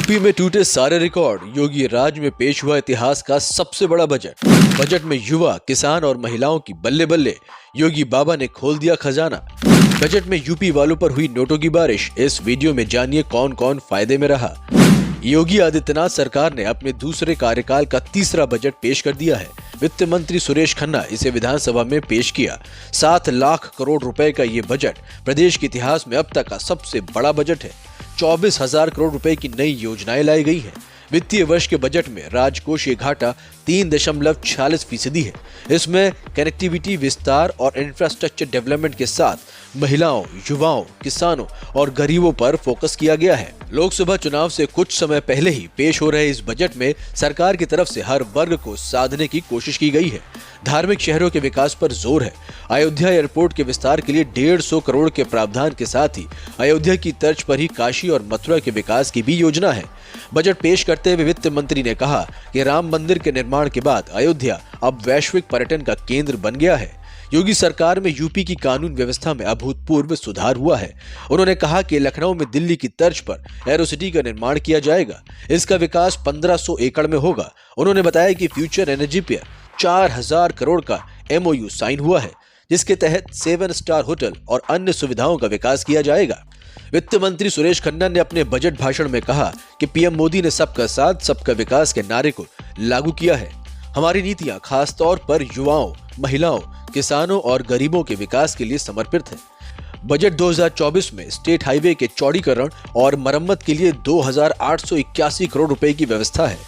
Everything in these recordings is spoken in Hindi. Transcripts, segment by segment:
यूपी में टूटे सारे रिकॉर्ड। योगी राज में पेश हुआ इतिहास का सबसे बड़ा बजट। बजट में युवा, किसान और महिलाओं की बल्ले बल्ले। योगी बाबा ने खोल दिया खजाना। बजट में यूपी वालों पर हुई नोटों की बारिश। इस वीडियो में जानिए कौन कौन फायदे में रहा। योगी आदित्यनाथ सरकार ने अपने दूसरे कार्यकाल का तीसरा बजट पेश कर दिया है। वित्त मंत्री सुरेश खन्ना इसे विधानसभा में पेश किया। 7 लाख करोड़ रुपए का ये बजट प्रदेश के इतिहास में अब तक का सबसे बड़ा बजट है। 24,000 करोड़ रुपए की नई योजनाएं लाई गई हैं। वित्तीय वर्ष के बजट में राजकोषीय घाटा 3.46% है। इसमें कनेक्टिविटी विस्तार और इंफ्रास्ट्रक्चर डेवलपमेंट के साथ महिलाओं, युवाओं, किसानों और गरीबों पर फोकस किया गया है। लोकसभा चुनाव से कुछ समय पहले ही पेश हो रहे इस बजट में सरकार की तरफ से हर वर्ग को साधने की कोशिश की गई है। धार्मिक शहरों के विकास पर जोर है। अयोध्या एयरपोर्ट के विस्तार के लिए 150 करोड़ के प्रावधान के साथ ही अयोध्या की तर्ज पर ही काशी और मथुरा के विकास की भी योजना है। बजट पेश करते हुए वित्त मंत्री ने कहा कि राम मंदिर के निर्माण के बाद अयोध्या अब वैश्विक पर्यटन का केंद्र बन गया है। योगी सरकार में यूपी की कानून व्यवस्था में अभूतपूर्व सुधार हुआ है। उन्होंने कहा कि लखनऊ में दिल्ली की तर्ज पर एरोसिटी का निर्माण किया जाएगा। इसका विकास 1500 एकड़ में होगा। उन्होंने बताया कि फ्यूचर एनर्जी पर 4,000 करोड़ का MOU साइन हुआ है, जिसके तहत 7 स्टार होटल और अन्य सुविधाओं का विकास किया जाएगा। वित्त मंत्री सुरेश खन्ना ने अपने बजट भाषण में कहा कि पीएम मोदी ने सबका साथ सबका विकास के नारे को लागू किया है। हमारी नीतियां खास तौर पर युवाओं, महिलाओं, किसानों और गरीबों के विकास के लिए समर्पित है। बजट 2024 में स्टेट हाईवे के चौड़ीकरण और मरम्मत के लिए 2,881 करोड़ रुपए की व्यवस्था है।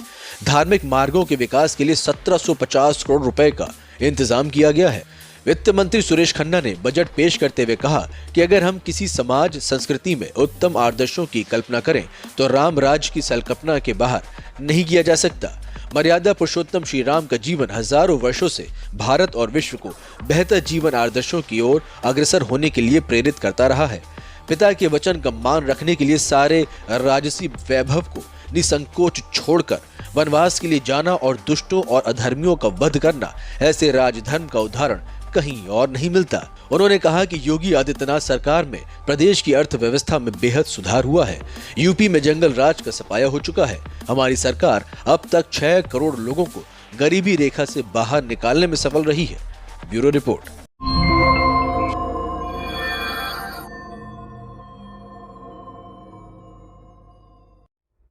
धार्मिक मार्गों के विकास के लिए 1,750 करोड़ रुपए का इंतजाम किया गया है। वित्त मंत्री सुरेश खन्ना ने बजट पेश करते हुए कहा कि अगर हम किसी समाज संस्कृति में उत्तम आदर्शों की कल्पना करें तो राम राज्य की संकल्पना के बाहर नहीं किया जा सकता। मर्यादा पुरुषोत्तम श्री राम का जीवन हजारों वर्षों से भारत और विश्व को बेहतर जीवन आदर्शों की ओर अग्रसर होने के लिए प्रेरित करता रहा है। पिता के वचन का मान रखने के लिए सारे राजसी वैभव को निसंकोच छोड़कर वनवास के लिए जाना और दुष्टों और अधर्मियों का वध करना, ऐसे राजधर्म का उदाहरण कहीं और नहीं मिलता। उन्होंने कहा कि योगी आदित्यनाथ सरकार में प्रदेश की अर्थव्यवस्था में बेहद सुधार हुआ है। यूपी में जंगल राज का सफाया हो चुका है। हमारी सरकार अब तक 6 करोड़ लोगों को गरीबी रेखा से बाहर निकालने में सफल रही है। Bureau report.